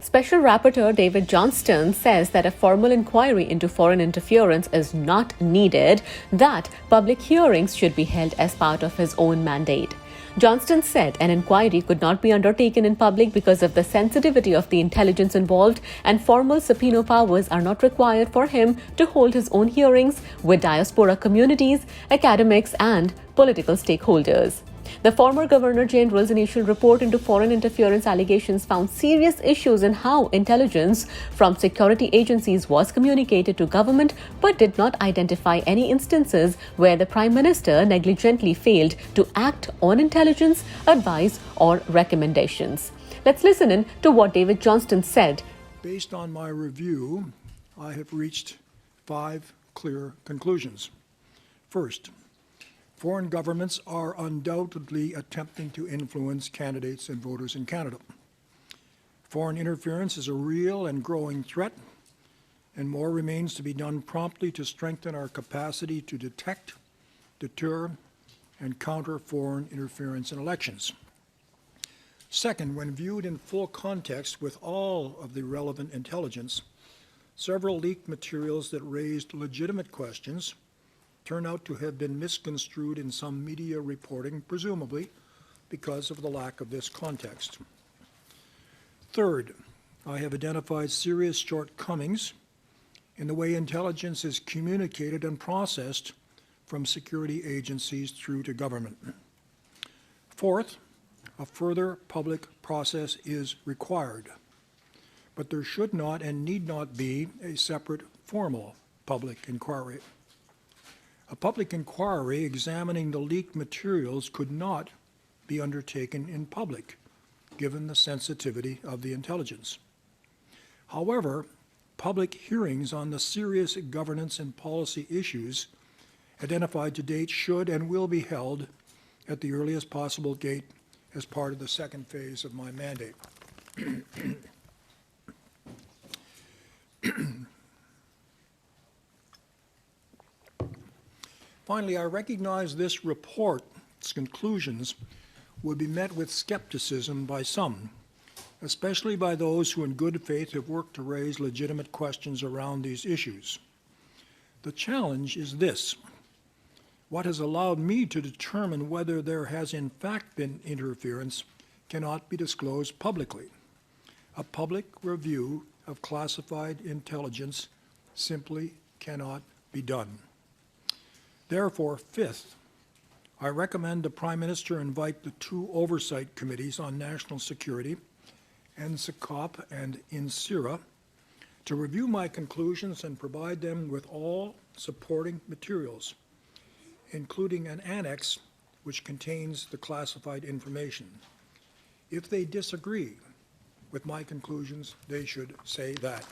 Special Rapporteur David Johnston says that a formal inquiry into foreign interference is not needed, that public hearings should be held as part of his own mandate. Johnston said an inquiry could not be undertaken in public because of the sensitivity of the intelligence involved, and formal subpoena powers are not required for him to hold his own hearings with diaspora communities, academics, and political stakeholders. The former Governor General's initial report into foreign interference allegations found serious issues in how intelligence from security agencies was communicated to government, but did not identify any instances where the Prime Minister negligently failed to act on intelligence, advice, or recommendations. Let's listen in to what David Johnston said. Based on my review, I have reached 5 clear conclusions. First, foreign governments are undoubtedly attempting to influence candidates and voters in Canada. Foreign interference is a real and growing threat, and more remains to be done promptly to strengthen our capacity to detect, deter, and counter foreign interference in elections. Second, when viewed in full context with all of the relevant intelligence, several leaked materials that raised legitimate questions turn out to have been misconstrued in some media reporting, presumably because of the lack of this context. Third, I have identified serious shortcomings in the way intelligence is communicated and processed from security agencies through to government. Fourth, a further public process is required, but there should not and need not be a separate formal public inquiry. A public inquiry examining the leaked materials could not be undertaken in public, given the sensitivity of the intelligence. However, public hearings on the serious governance and policy issues identified to date should and will be held at the earliest possible date as part of the second phase of my mandate. Finally, I recognize this report's conclusions would be met with skepticism by some, especially by those who in good faith have worked to raise legitimate questions around these issues. The challenge is this: what has allowed me to determine whether there has in fact been interference cannot be disclosed publicly. A public review of classified intelligence simply cannot be done. Therefore, fifth, I recommend the Prime Minister invite the 2 oversight committees on national security, NSICOP and INSIRA, to review my conclusions and provide them with all supporting materials, including an annex which contains the classified information. If they disagree with my conclusions, they should say that.